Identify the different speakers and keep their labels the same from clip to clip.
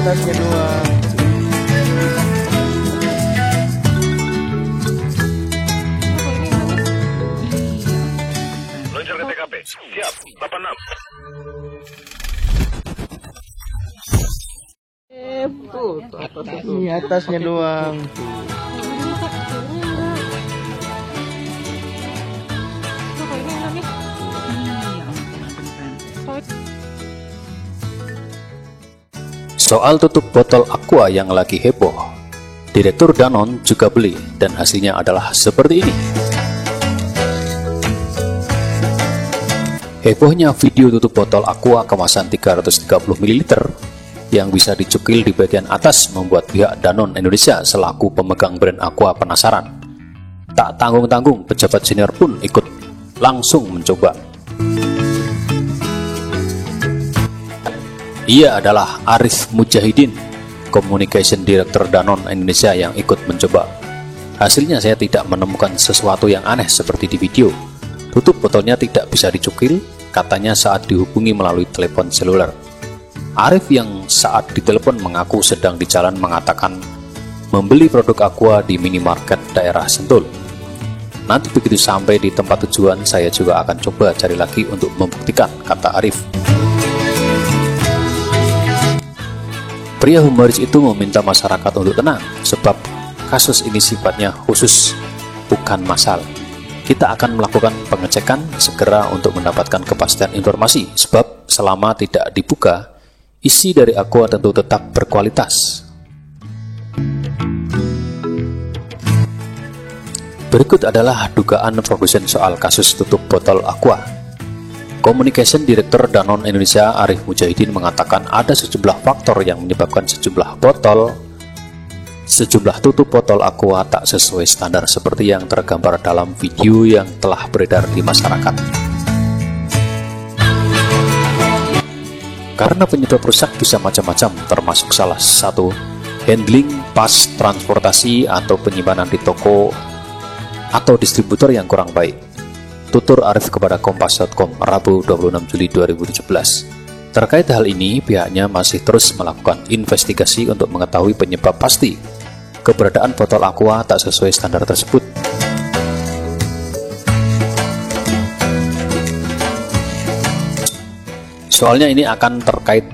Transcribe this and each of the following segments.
Speaker 1: Atasnya doang.
Speaker 2: Meluncur ke TKP. Siap, 86.
Speaker 1: Tuh, ini atasnya doang.
Speaker 3: Soal tutup botol Aqua yang lagi heboh, Direktur Danone juga beli dan hasilnya adalah seperti ini. Hebohnya video tutup botol Aqua kemasan 330 ml yang bisa dicukil di bagian atas membuat pihak Danone Indonesia selaku pemegang brand Aqua penasaran. Tak tanggung-tanggung, pejabat senior pun ikut langsung mencoba. Ia adalah Arif Mujahidin, Communication Director Danone Indonesia yang ikut mencoba. Hasilnya saya tidak menemukan sesuatu yang aneh seperti di video. Tutup botolnya tidak bisa dicukil, katanya saat dihubungi melalui telepon seluler. Arif yang saat ditelepon mengaku sedang di jalan mengatakan membeli produk Aqua di minimarket daerah Sentul. Nanti begitu sampai di tempat tujuan saya juga akan coba cari lagi untuk membuktikan, kata Arif. Pria humoris itu meminta masyarakat untuk tenang, sebab kasus ini sifatnya khusus, bukan massal. Kita akan melakukan pengecekan segera untuk mendapatkan kepastian informasi, sebab selama tidak dibuka, isi dari Aqua tentu tetap berkualitas. Berikut adalah dugaan produsen soal kasus tutup botol Aqua. Communication Director Danone Indonesia Arif Mujahidin mengatakan ada sejumlah faktor yang menyebabkan sejumlah tutup botol Aqua tak sesuai standar seperti yang tergambar dalam video yang telah beredar di masyarakat. Karena penyebab rusak bisa macam-macam, termasuk salah satu handling pas transportasi atau penyimpanan di toko atau distributor yang kurang baik. Tutur Arif kepada Kompas.com Rabu 26 Juli 2017. Terkait hal ini, pihaknya masih terus melakukan investigasi untuk mengetahui penyebab pasti keberadaan botol Aqua tak sesuai standar tersebut. Soalnya ini akan terkait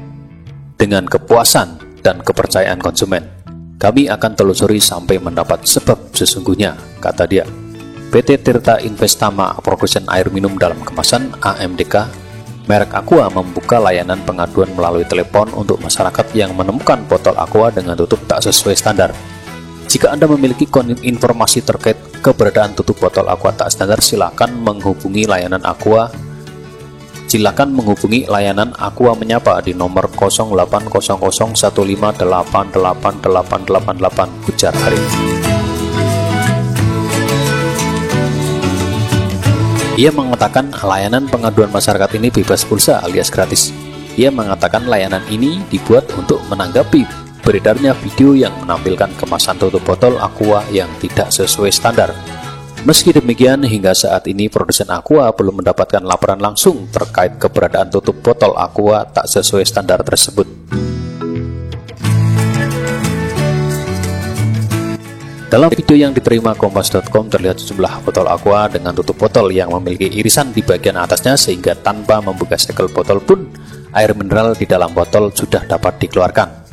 Speaker 3: dengan kepuasan dan kepercayaan konsumen. Kami akan telusuri sampai mendapat sebab sesungguhnya, kata dia. PT Tirta Investama, produsen air minum dalam kemasan AMDK, merek Aqua membuka layanan pengaduan melalui telepon untuk masyarakat yang menemukan botol Aqua dengan tutup tak sesuai standar. Jika Anda memiliki informasi terkait keberadaan tutup botol Aqua tak standar, silakan menghubungi layanan Aqua. Silakan menghubungi layanan Aqua menyapa di nomor 080015888888, ujar Arif. Ia mengatakan layanan pengaduan masyarakat ini bebas pulsa alias gratis. Ia mengatakan layanan ini dibuat untuk menanggapi beredarnya video yang menampilkan kemasan tutup botol Aqua yang tidak sesuai standar. Meski demikian, hingga saat ini produsen Aqua belum mendapatkan laporan langsung terkait keberadaan tutup botol Aqua tak sesuai standar tersebut. Dalam video yang diterima Kompas.com terlihat sejumlah botol Aqua dengan tutup botol yang memiliki irisan di bagian atasnya sehingga tanpa membuka segel botol pun air mineral di dalam botol sudah dapat dikeluarkan.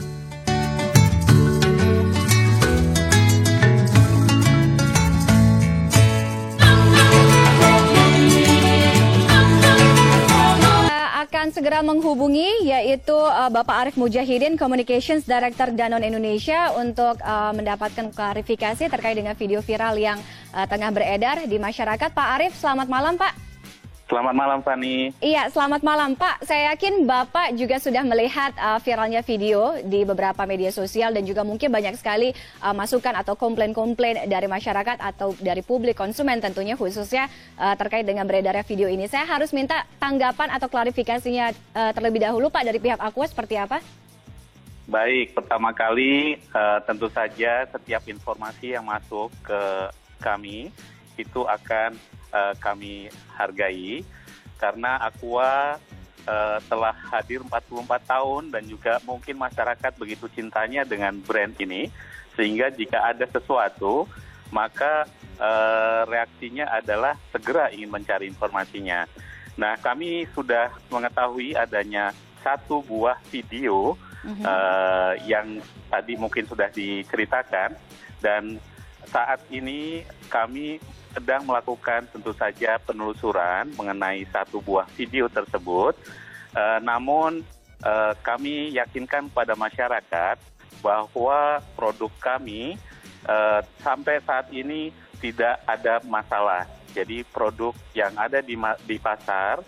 Speaker 4: Segera menghubungi yaitu Bapak Arif Mujahidin, Communications Director Danone Indonesia untuk mendapatkan klarifikasi terkait dengan video viral yang tengah beredar di masyarakat. Pak Arif, selamat malam Pak.
Speaker 5: Selamat malam Fani.
Speaker 4: Iya, selamat malam Pak. Saya yakin Bapak juga sudah melihat viralnya video di beberapa media sosial dan juga mungkin banyak sekali masukan atau komplain-komplain dari masyarakat atau dari publik konsumen tentunya khususnya terkait dengan beredarnya video ini. Saya harus minta tanggapan atau klarifikasinya terlebih dahulu Pak dari pihak Aqua seperti apa?
Speaker 5: Baik, pertama kali tentu saja setiap informasi yang masuk ke kami itu akan kami hargai karena Aqua telah hadir 44 tahun dan juga mungkin masyarakat begitu cintanya dengan brand ini sehingga jika ada sesuatu maka reaksinya adalah segera ingin mencari informasinya. Nah, kami sudah mengetahui adanya satu buah video yang tadi mungkin sudah diceritakan dan saat ini kami sedang melakukan tentu saja penelusuran mengenai satu buah video tersebut. Namun kami yakinkan kepada masyarakat bahwa produk kami sampai saat ini tidak ada masalah. Jadi produk yang ada di pasar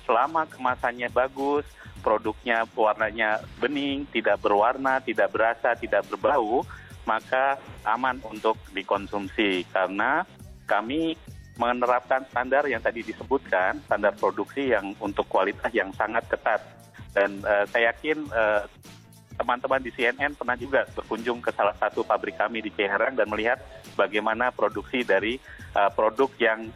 Speaker 5: selama kemasannya bagus, produknya warnanya bening, tidak berwarna, tidak berasa, tidak berbau, maka aman untuk dikonsumsi karena kami menerapkan standar yang tadi disebutkan, standar produksi yang untuk kualitas yang sangat ketat. Dan saya yakin teman-teman di CNN pernah juga berkunjung ke salah satu pabrik kami di Ciherang dan melihat bagaimana produksi dari produk yang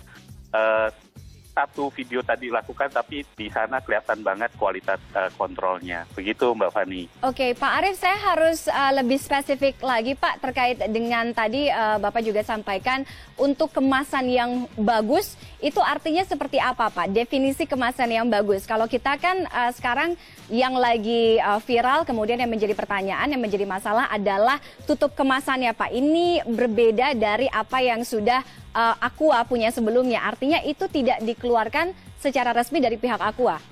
Speaker 5: satu video tadi lakukan, tapi di sana kelihatan banget kualitas kontrolnya. Begitu Mbak Fani.
Speaker 4: Oke, Pak Arief, saya harus lebih spesifik lagi Pak terkait dengan tadi Bapak juga sampaikan untuk kemasan yang bagus, itu artinya seperti apa Pak? Definisi kemasan yang bagus. Kalau kita kan sekarang yang lagi viral, kemudian yang menjadi pertanyaan, yang menjadi masalah adalah tutup kemasannya Pak. Ini berbeda dari apa yang sudah Aqua punya sebelumnya. Artinya itu tidak dikeluarkan secara resmi dari pihak Aqua.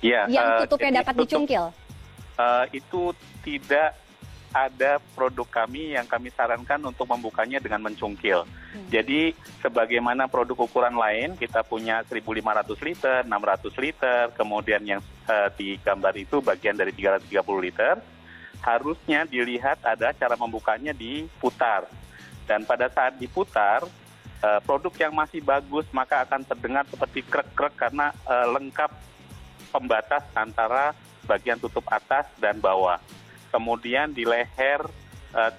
Speaker 5: Ya,
Speaker 4: yang tutupnya dapat dicungkil.
Speaker 5: Itu tidak ada produk kami yang kami sarankan untuk membukanya dengan mencungkil. Jadi sebagaimana produk ukuran lain, kita punya 1.500 liter, 600 liter, kemudian yang di gambar itu bagian dari 330 liter, harusnya dilihat ada cara membukanya diputar. Dan pada saat diputar, produk yang masih bagus maka akan terdengar seperti krek-krek karena lengkap pembatas antara bagian tutup atas dan bawah. Kemudian di leher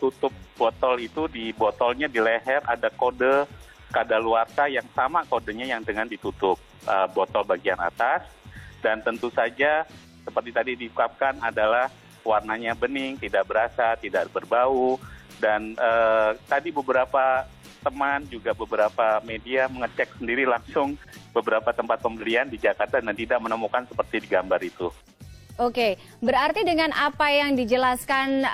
Speaker 5: tutup botol itu, di botolnya di leher ada kode kadaluarsa yang sama kodenya yang dengan ditutup botol bagian atas. Dan tentu saja seperti tadi diungkapkan adalah warnanya bening, tidak berasa, tidak berbau. Dan tadi beberapa teman juga beberapa media mengecek sendiri langsung beberapa tempat pembelian di Jakarta dan tidak menemukan seperti di gambar itu.
Speaker 4: Oke, berarti dengan apa yang dijelaskan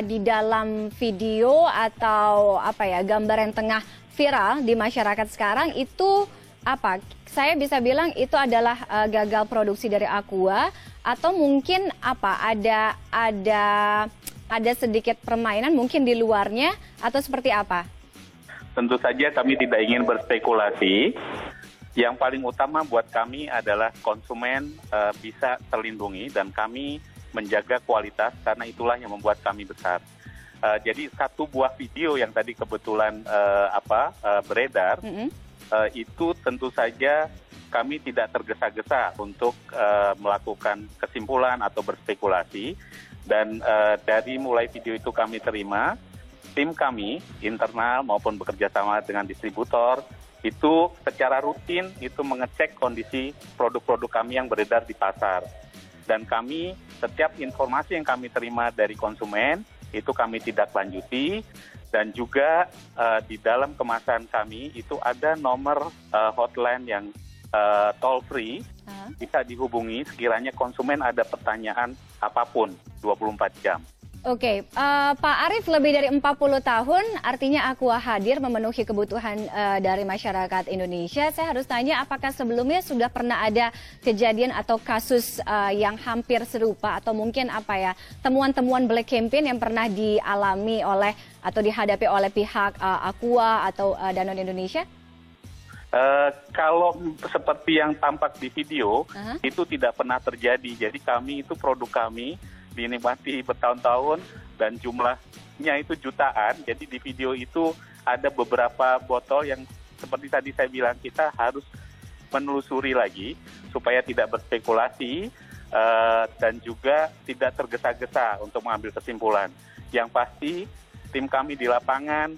Speaker 4: di dalam video atau apa ya gambar yang tengah viral di masyarakat sekarang itu apa? Saya bisa bilang itu adalah gagal produksi dari Aqua atau mungkin apa? Ada sedikit permainan mungkin di luarnya atau seperti apa?
Speaker 5: Tentu saja kami tidak ingin berspekulasi. Yang paling utama buat kami adalah konsumen bisa terlindungi dan kami menjaga kualitas karena itulah yang membuat kami besar. Jadi satu buah video yang tadi kebetulan beredar, itu tentu saja kami tidak tergesa-gesa untuk melakukan kesimpulan atau berspekulasi. Dan dari mulai video itu kami terima, tim kami internal maupun bekerja sama dengan distributor itu secara rutin itu mengecek kondisi produk-produk kami yang beredar di pasar. Dan kami setiap informasi yang kami terima dari konsumen itu kami tidak lanjuti. Dan juga di dalam kemasan kami itu ada nomor hotline yang toll free, bisa dihubungi sekiranya konsumen ada pertanyaan apapun 24 jam.
Speaker 4: Oke, Pak Arief, lebih dari 40 tahun artinya Aqua hadir memenuhi kebutuhan dari masyarakat Indonesia. Saya harus tanya apakah sebelumnya sudah pernah ada kejadian atau kasus yang hampir serupa atau mungkin apa ya temuan-temuan black campaign yang pernah dialami oleh atau dihadapi oleh pihak Aqua atau Danone Indonesia?
Speaker 5: Kalau seperti yang tampak di video, itu tidak pernah terjadi. Jadi kami itu produk kami dinikmati bertahun-tahun dan jumlahnya itu jutaan. Jadi di video itu ada beberapa botol yang seperti tadi saya bilang kita harus menelusuri lagi supaya tidak berspekulasi. dan juga tidak tergesa-gesa untuk mengambil kesimpulan. Yang pasti tim kami di lapangan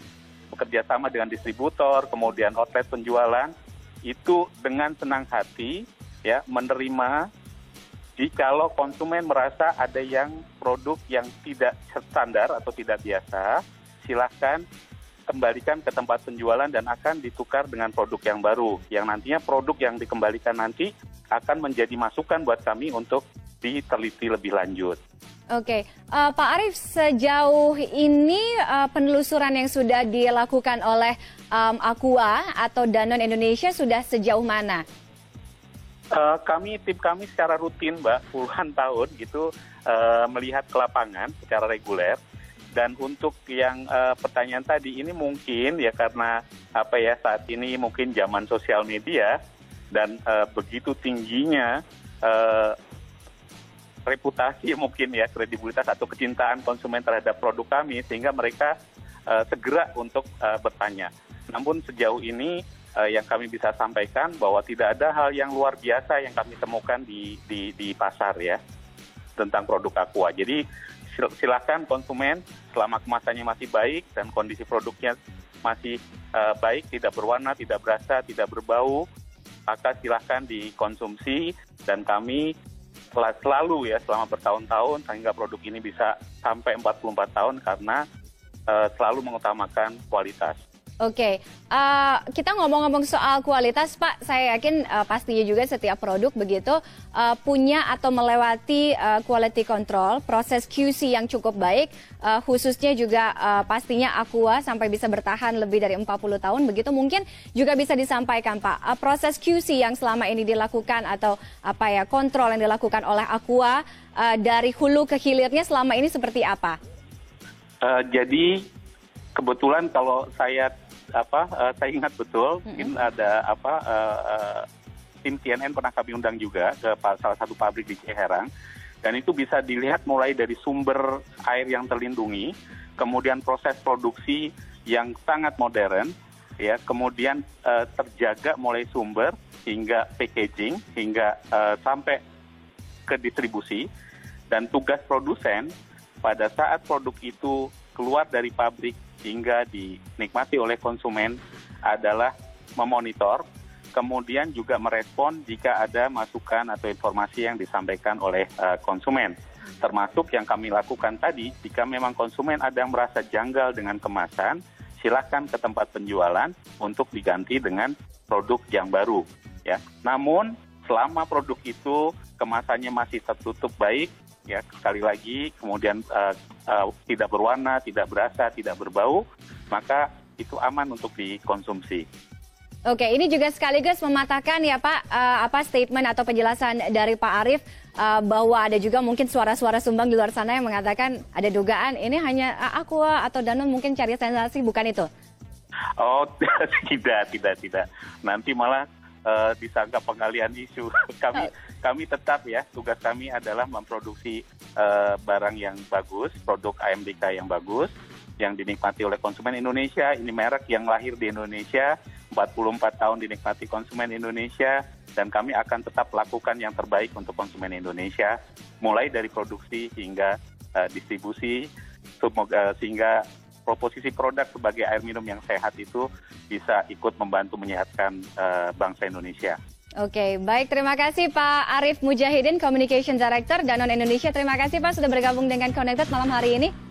Speaker 5: bekerja sama dengan distributor, kemudian outlet penjualan, itu dengan senang hati ya menerima jikalau konsumen merasa ada yang produk yang tidak standar atau tidak biasa, silahkan kembalikan ke tempat penjualan dan akan ditukar dengan produk yang baru. Yang nantinya produk yang dikembalikan nanti akan menjadi masukan buat kami untuk diteliti lebih lanjut.
Speaker 4: Oke, Pak Arief, sejauh ini penelusuran yang sudah dilakukan oleh Aqua atau Danone Indonesia sudah sejauh mana?
Speaker 5: Tim kami secara rutin, Mbak, puluhan tahun gitu melihat ke lapangan secara reguler. Dan untuk yang pertanyaan tadi ini mungkin ya karena saat ini mungkin zaman sosial media dan begitu tingginya reputasi mungkin ya, kredibilitas atau kecintaan konsumen terhadap produk kami sehingga mereka segera untuk bertanya. Namun sejauh ini yang kami bisa sampaikan bahwa tidak ada hal yang luar biasa yang kami temukan di pasar ya tentang produk Aqua. Jadi silakan konsumen selama kemasannya masih baik dan kondisi produknya masih baik, tidak berwarna, tidak berasa, tidak berbau, maka silakan dikonsumsi dan kami selalu ya selama bertahun-tahun sehingga produk ini bisa sampai 44 tahun karena selalu mengutamakan kualitas.
Speaker 4: Oke, kita ngomong-ngomong soal kualitas, Pak. Saya yakin pastinya juga setiap produk begitu punya atau melewati quality control, proses QC yang cukup baik, khususnya juga pastinya Aqua sampai bisa bertahan lebih dari 40 tahun. Begitu mungkin juga bisa disampaikan, Pak, proses QC yang selama ini dilakukan atau kontrol yang dilakukan oleh Aqua dari hulu ke hilirnya selama ini seperti apa?
Speaker 5: Jadi kebetulan kalau saya ingat betul, mungkin ada tim CNN pernah kami undang juga ke salah satu pabrik di Ciherang, dan itu bisa dilihat mulai dari sumber air yang terlindungi, kemudian proses produksi yang sangat modern, ya, kemudian terjaga mulai sumber hingga packaging, hingga sampai ke distribusi, dan tugas produsen pada saat produk itu keluar dari pabrik hingga dinikmati oleh konsumen adalah memonitor, kemudian juga merespon jika ada masukan atau informasi yang disampaikan oleh konsumen. Termasuk yang kami lakukan tadi, jika memang konsumen ada yang merasa janggal dengan kemasan, silakan ke tempat penjualan untuk diganti dengan produk yang baru. Ya. Namun selama produk itu kemasannya masih tertutup baik, ya sekali lagi, kemudian tidak berwarna, tidak berasa, tidak berbau, maka itu aman untuk dikonsumsi.
Speaker 4: Oke, ini juga sekaligus mematahkan ya Pak, statement atau penjelasan dari Pak Arief bahwa ada juga mungkin suara-suara sumbang di luar sana yang mengatakan ada dugaan ini hanya Aqua atau Danone mungkin cari sensasi, bukan itu?
Speaker 5: Oh, tidak. Nanti malah disangka pengalihan isu. Kami tetap ya, tugas kami adalah memproduksi barang yang bagus, produk AMDK yang bagus, yang dinikmati oleh konsumen Indonesia. Ini merek yang lahir di Indonesia, 44 tahun dinikmati konsumen Indonesia, dan kami akan tetap lakukan yang terbaik untuk konsumen Indonesia, mulai dari produksi hingga distribusi, sehingga proposisi produk sebagai air minum yang sehat itu bisa ikut membantu menyehatkan bangsa Indonesia.
Speaker 4: Oke, baik. Terima kasih Pak Arief Mujahidin, Communication Director Danone Indonesia. Terima kasih Pak sudah bergabung dengan Connected malam hari ini.